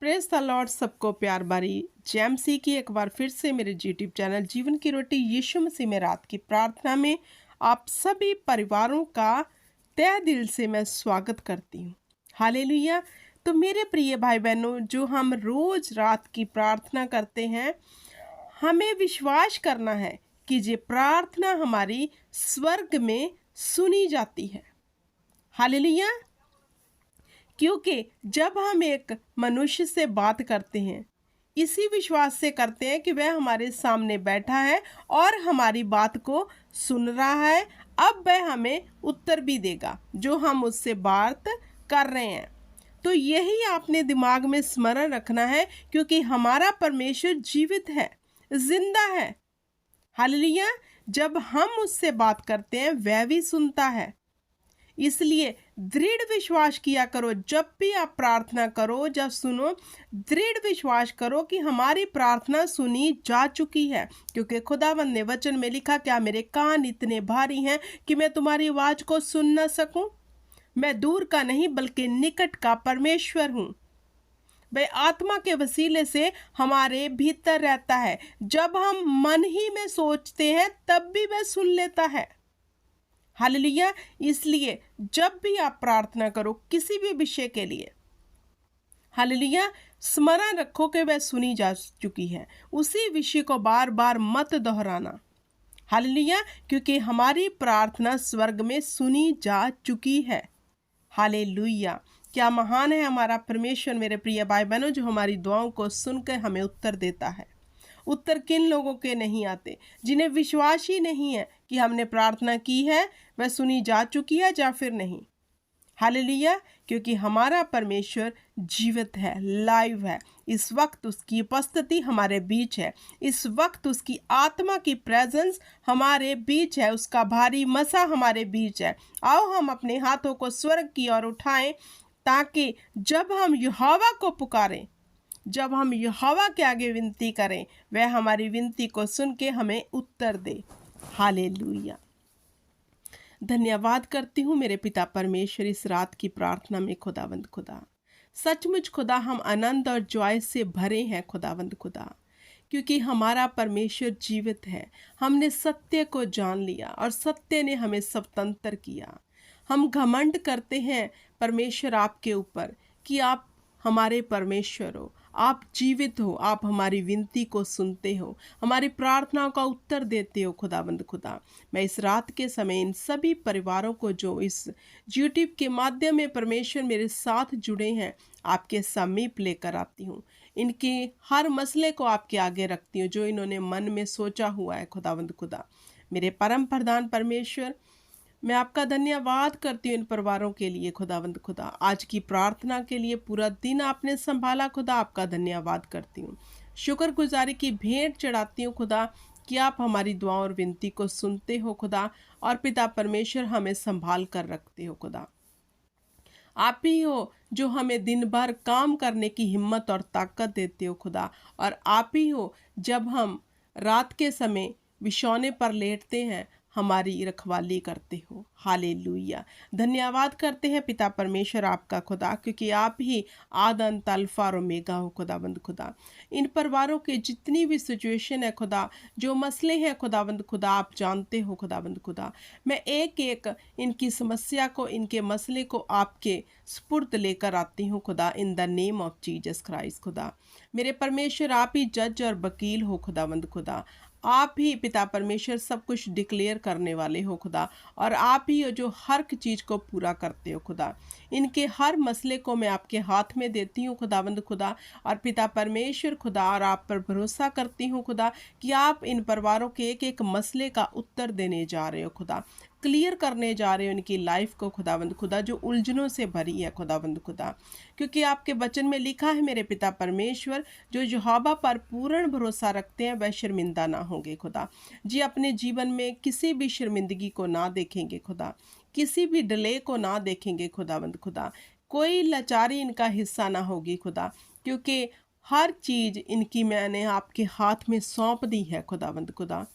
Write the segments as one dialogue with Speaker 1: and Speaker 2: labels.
Speaker 1: Praise the Lord. सबको प्यार बारी जेएमसी की एक बार फिर से मेरे यूट्यूब चैनल जीवन की रोटी यीशु मसीह में रात की प्रार्थना में आप सभी परिवारों का तहे दिल से मैं स्वागत करती हूँ। हालेलुया। तो मेरे प्रिय भाई बहनों, जो हम रोज रात की प्रार्थना करते हैं, हमें विश्वास करना है कि ये प्रार्थना हमारी स्वर्ग में सुनी जाती है। हालेलुया। क्योंकि जब हम एक मनुष्य से बात करते हैं, इसी विश्वास से करते हैं कि वह हमारे सामने बैठा है और हमारी बात को सुन रहा है। अब वह हमें उत्तर भी देगा जो हम उससे बात कर रहे हैं। तो यही आपने दिमाग में स्मरण रखना है, क्योंकि हमारा परमेश्वर जीवित है, जिंदा है। हालेलुया। जब हम उससे बात करते हैं, वह भी सुनता है। इसलिए दृढ़ विश्वास किया करो। जब भी आप प्रार्थना करो, जब सुनो, दृढ़ विश्वास करो कि हमारी प्रार्थना सुनी जा चुकी है। क्योंकि खुदावंद ने वचन में लिखा, क्या मेरे कान इतने भारी हैं कि मैं तुम्हारी आवाज को सुन न सकूं? मैं दूर का नहीं बल्कि निकट का परमेश्वर हूं। वह आत्मा के वसीले से हमारे भीतर रहता है। जब हम मन ही में सोचते हैं, तब भी वह सुन लेता है। हालेलुया। इसलिए जब भी आप प्रार्थना करो किसी भी विषय के लिए, हालेलुया, स्मरण रखो कि वह सुनी जा चुकी है। उसी विषय को बार बार मत दोहराना। हालेलुया। क्योंकि हमारी प्रार्थना स्वर्ग में सुनी जा चुकी है। हालेलुया। क्या महान है हमारा परमेश्वर मेरे प्रिय भाई बहनों, जो हमारी दुआओं को सुनकर हमें उत्तर देता है। उत्तर किन लोगों के नहीं आते? जिन्हें विश्वास ही नहीं है कि हमने प्रार्थना की है, वह सुनी जा चुकी है या फिर नहीं। हालेलुया। क्योंकि हमारा परमेश्वर जीवित है, लाइव है। इस वक्त उसकी उपस्थिति हमारे बीच है। इस वक्त उसकी आत्मा की प्रेजेंस हमारे बीच है। उसका भारी मसा हमारे बीच है। आओ हम अपने हाथों को स्वर्ग की ओर उठाएं, ताकि जब हम यहोवा को पुकारें, जब हम यहोवा के आगे विनती करें, वह हमारी विनती को सुन के हमें उत्तर दे। हालेलुया। धन्यवाद करती हूँ मेरे पिता परमेश्वर इस रात की प्रार्थना में। खुदावंद खुदा, सचमुच खुदा, हम आनंद और जॉय से भरे हैं खुदावंद खुदा, क्योंकि हमारा परमेश्वर जीवित है। हमने सत्य को जान लिया और सत्य ने हमें स्वतंत्र किया। हम घमंड करते हैं परमेश्वर आपके ऊपर कि आप हमारे परमेश्वर हो, आप जीवित हो, आप हमारी विनती को सुनते हो, हमारी प्रार्थनाओं का उत्तर देते हो। खुदाबंद खुदा, मैं इस रात के समय इन सभी परिवारों को जो इस यूट्यूब के माध्यम में परमेश्वर मेरे साथ जुड़े हैं, आपके समीप लेकर आती हूँ। इनके हर मसले को आपके आगे रखती हूँ जो इन्होंने मन में सोचा हुआ है। खुदावंद खुदा, मेरे परम प्रधान परमेश्वर, मैं आपका धन्यवाद करती हूँ इन परिवारों के लिए। खुदावंद खुदा, आज की प्रार्थना के लिए पूरा दिन आपने संभाला। खुदा, आपका धन्यवाद करती हूँ, शुक्रगुजारी की भेंट चढ़ाती हूँ खुदा, कि आप हमारी दुआ और विनती को सुनते हो खुदा, और पिता परमेश्वर हमें संभाल कर रखते हो। खुदा, आप ही हो जो हमें दिन भर काम करने की हिम्मत और ताकत देते हो खुदा, और आप ही हो जब हम रात के समय बिछौने पर लेटते हैं, हमारी रखवाली करते हो। हालेलुया। धन्यवाद करते हैं पिता परमेश्वर आपका खुदा, क्योंकि आप ही आद अंत अल्फा और ओमेगा हो। खुदाबंद खुदा, इन परिवारों के जितनी भी सिचुएशन है खुदा, जो मसले हैं खुदाबंद खुदा, आप जानते हो। खुदाबंद खुदा, मैं एक एक इनकी समस्या को, इनके मसले को आपके स्पुर्द लेकर आती हूँ खुदा, in the name of Jesus Christ. खुदा, मेरे परमेश्वर, आप ही जज और वकील हो। खुदाबंद खुदा, आप ही पिता परमेश्वर सब कुछ डिक्लेयर करने वाले हो खुदा, और आप ही हो जो हर चीज़ को पूरा करते हो खुदा। इनके हर मसले को मैं आपके हाथ में देती हूँ खुदावंद खुदा, और पिता परमेश्वर खुदा, और आप पर भरोसा करती हूँ खुदा कि आप इन परिवारों के एक एक मसले का उत्तर देने जा रहे हो खुदा, क्लियर करने जा रहे हो इनकी लाइफ को खुदावंद खुदा, जो उलझनों से भरी है खुदावंद खुदा। क्योंकि आपके वचन में लिखा है मेरे पिता परमेश्वर, जो यहोवा पर पूर्ण भरोसा रखते हैं वह शर्मिंदा ना होंगे खुदा जी। अपने जीवन में किसी भी शर्मिंदगी को ना देखेंगे खुदा, किसी भी डिले को ना देखेंगे खुदावंद खुदा, कोई लाचारी इनका हिस्सा ना होगी खुदा, क्योंकि हर चीज़ इनकी मैंने आपके हाथ में सौंप दी है खुदावंद खुदा।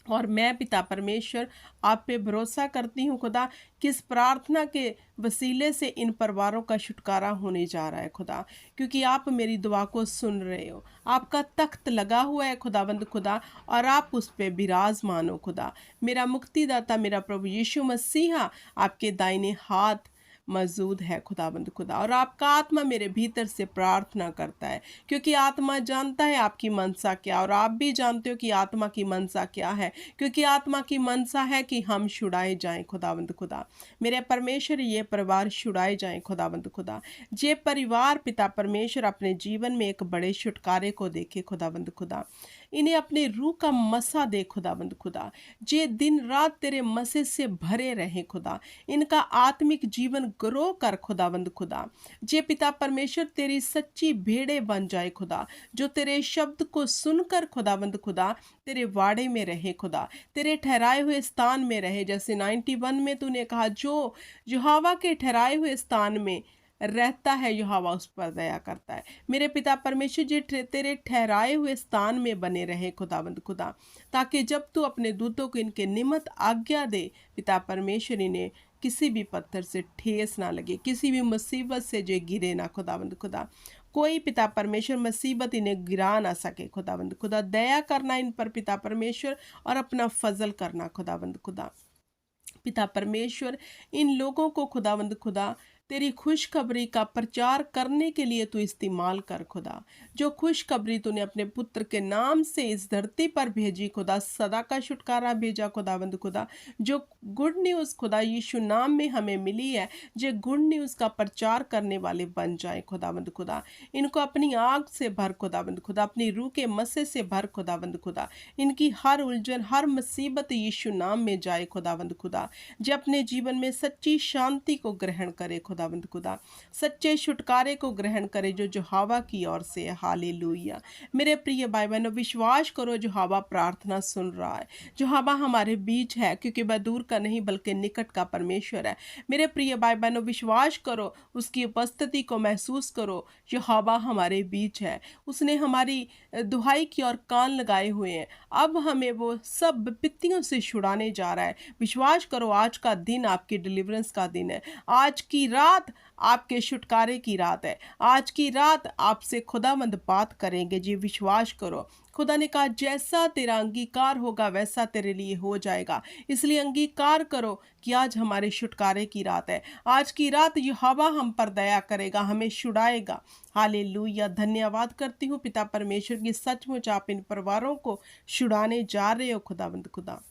Speaker 1: और मैं पिता परमेश्वर आप पे भरोसा करती हूँ खुदा, कि इस प्रार्थना के वसीले से इन परिवारों का छुटकारा होने जा रहा है खुदा, क्योंकि आप मेरी दुआ को सुन रहे हो। आपका तख्त लगा हुआ है खुदावंद खुदा, और आप उस पे विराजमान हो खुदा। मेरा मुक्तिदाता, मेरा प्रभु यीशु मसीहा आपके दाहिने हाथ मौजूद है खुदाबंद खुदा, और आपका आत्मा मेरे भीतर से प्रार्थना करता है, क्योंकि आत्मा जानता है आपकी मनसा क्या, और आप भी जानते हो कि आत्मा की मनसा क्या है, क्योंकि आत्मा की मनसा है कि हम छुड़ाए जाएं खुदाबंद खुदा। मेरे परमेश्वर, ये परिवार छुड़ाए जाएं खुदाबंद खुदा। ये परिवार पिता परमेश्वर अपने जीवन में एक बड़े छुटकारे को देखे खुदाबंद खुदा। इन्हें अपने रूह का मसा दे खुदाबंद खुदा। जे दिन रात तेरे मसे से भरे रहे खुदा। इनका आत्मिक जीवन ग्रो कर खुदाबंद खुदा। जे पिता परमेश्वर तेरी सच्ची भेड़े बन जाए खुदा, जो तेरे शब्द को सुनकर खुदाबंद खुदा तेरे वाड़े में रहे खुदा, तेरे ठहराए हुए स्थान में रहे। जैसे 91 में तूने कहा, जो यहोवा के ठहराए हुए स्थान में रहता है यहोवा उस पर दया करता है। मेरे पिता परमेश्वर जी तेरे ठहराए हुए स्थान में बने रहे खुदाबंद खुदा, ताकि जब तू अपने दूतों को इनके निमित्त आज्ञा दे, पिता परमेश्वर इन्हें किसी भी पत्थर से ठेस ना लगे, किसी भी मुसीबत से जो गिरे ना खुदाबंद खुदा। कोई पिता परमेश्वर मुसीबत इन्हें गिरा ना सके खुदाबंद खुदा। दया करना इन पर पिता परमेश्वर, और अपना फजल करना खुदाबंद खुदा। पिता परमेश्वर, इन लोगों को खुदावंद खुदा तेरी खुशखबरी का प्रचार करने के लिए तू इस्तेमाल कर खुदा। जो खुशखबरी तूने अपने पुत्र के नाम से इस धरती पर भेजी खुदा, सदा का छुटकारा भेजा खुदावंद खुदा। जो गुड न्यूज़ खुदा यीशु नाम में हमें मिली है, जो गुड न्यूज़ का प्रचार करने वाले बन जाए खुदावंद खुदा। इनको अपनी आग से भर खुदावंद खुदा, अपनी रूह के मसे से भर खुदावंद खुदा। इनकी हर उलझन, हर मुसीबत यीशु नाम में जाए खुदावंद खुदा। जो अपने जीवन में सच्ची शांति को ग्रहण करे खुदावंद खुदा, सच्चे छुटकारे को ग्रहण करे जो यहोवा की ओर से है। हालेलुया। मेरे प्रिय भाई बहनों, विश्वास करो यहोवा प्रार्थना सुन रहा है। यहोवा हमारे बीच है, क्योंकि वह दूर का नहीं बल्कि निकट का परमेश्वर है। मेरे प्रिय भाई बहनों, विश्वास करो, उसकी उपस्थिति को महसूस करो। यहोवा हमारे बीच है, उसने हमारी दुहाई की ओर कान लगाए हुए हैं। अब हमें वो सब विपत्तियों से छुड़ाने जा रहा है। विश्वास करो, आज का दिन आपकी डिलीवरेंस का दिन है। आज की रात आपके छुटकारे की रात है। आज की रात आपसे खुदावंद बात करेंगे। जी विश्वास करो। खुदा ने कहा, जैसा तेरा अंगीकार होगा वैसा तेरे लिए हो जाएगा। इसलिए अंगीकार करो कि आज हमारे छुटकारे की रात है। आज की रात यहोवा हम पर दया करेगा, हमें छुड़ाएगा। हालेलुया। धन्यवाद करती हूँ पिता परमेश्वर की, सचमुच आप इन परिवारों को छुड़ाने जा रहे हो खुदावंद खुदा।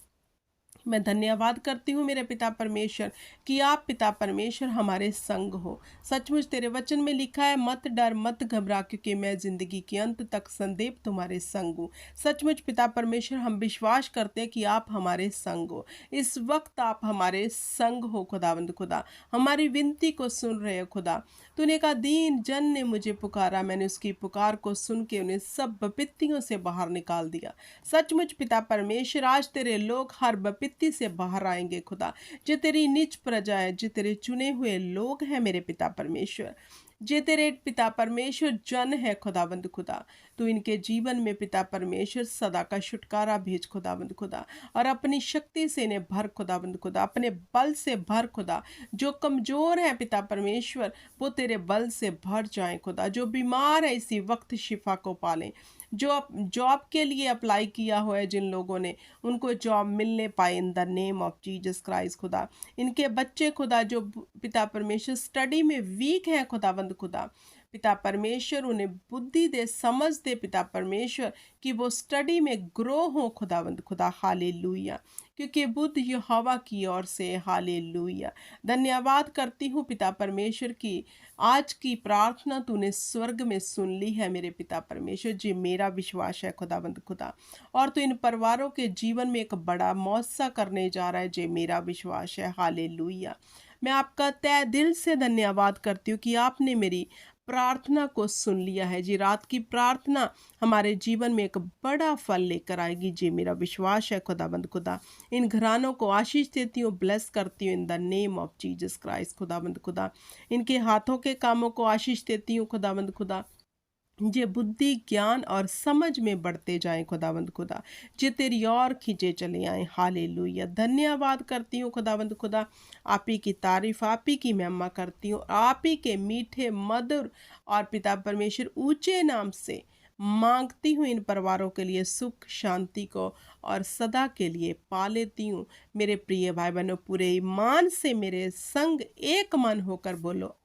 Speaker 1: मैं धन्यवाद करती हूँ मेरे पिता परमेश्वर, कि आप पिता परमेश्वर हमारे संग हो। सचमुच तेरे वचन में लिखा है, मत डर मत घबरा, क्योंकि मैं जिंदगी के अंत तक संदेव तुम्हारे संग हूँ। सचमुच पिता परमेश्वर, हम विश्वास करते हैं कि आप हमारे संग हो। इस वक्त आप हमारे संग हो खुदावंद खुदा। हमारी विनती को सुन रहे हो खुदा। तूने कहा, दीन जन ने मुझे पुकारा, मैंने उसकी पुकार को सुन के उन्हें सब विपत्तियों से बाहर निकाल दिया। सचमुच पिता परमेश्वर, आज तेरे लोग हर विपत्ति से बाहर आएंगे खुदा। जो तेरी निज प्रजा है, जो तेरे चुने हुए लोग हैं मेरे पिता परमेश्वर, जे तेरे पिता परमेश्वर जन है खुदावंद खुदा, तू इनके जीवन में पिता परमेश्वर सदा का छुटकारा भेज खुदावंद खुदा, और अपनी शक्ति से इन्हें भर खुदावंद खुदा, अपने बल से भर खुदा। जो कमजोर है पिता परमेश्वर, वो तेरे बल से भर जाए खुदा। जो बीमार है इसी वक्त शिफा को पालें। जो जॉब के लिए अप्लाई किया हुआ है जिन लोगों ने, उनको जॉब मिलने पाए in the name of Jesus Christ खुदा। इनके बच्चे खुदा जो पिता परमेश्वर स्टडी में वीक है खुदावंद खुदा, पिता परमेश्वर उन्हें बुद्धि दे, समझ दे पिता परमेश्वर, कि वो स्टडी में ग्रो हो खुदावंद खुदा। हालेलुया। क्योंकि बुद्ध यहोवा की ओर से। हालेलुया। धन्यवाद करती हूँ पिता परमेश्वर की, आज की प्रार्थना तूने स्वर्ग में सुन ली है मेरे पिता परमेश्वर जी। मेरा विश्वास है खुदावंद खुदा, और तू इन परिवारों के जीवन में एक बड़ा मौसा करने जा रहा है जी। मेरा विश्वास है। हालेलुया। मैं आपका तहे दिल से धन्यवाद करती हूँ कि आपने मेरी प्रार्थना को सुन लिया है जी। रात की प्रार्थना हमारे जीवन में एक बड़ा फल लेकर आएगी जी। मेरा विश्वास है खुदाबंद खुदा। इन घरानों को आशीष देती हूँ, ब्लेस करती हूँ in the name of Jesus Christ खुदाबंद खुदा। इनके हाथों के कामों को आशीष देती हूँ खुदाबंद खुदा। जे बुद्धि ज्ञान और समझ में बढ़ते जाएं खुदावंद खुदा, जे तेरी ओर खींचे चले आए। हालेलुया, धन्यवाद करती हूँ खुदावंद खुदा, आप ही की तारीफ, आप ही की महिमा करती हूँ। आप ही के मीठे मधुर और पिता परमेश्वर ऊंचे नाम से मांगती हूँ इन परिवारों के लिए सुख शांति को, और सदा के लिए पा लेती हूँ। मेरे प्रिय भाई बहनों, पूरे ईमान से मेरे संग एक मन होकर बोलो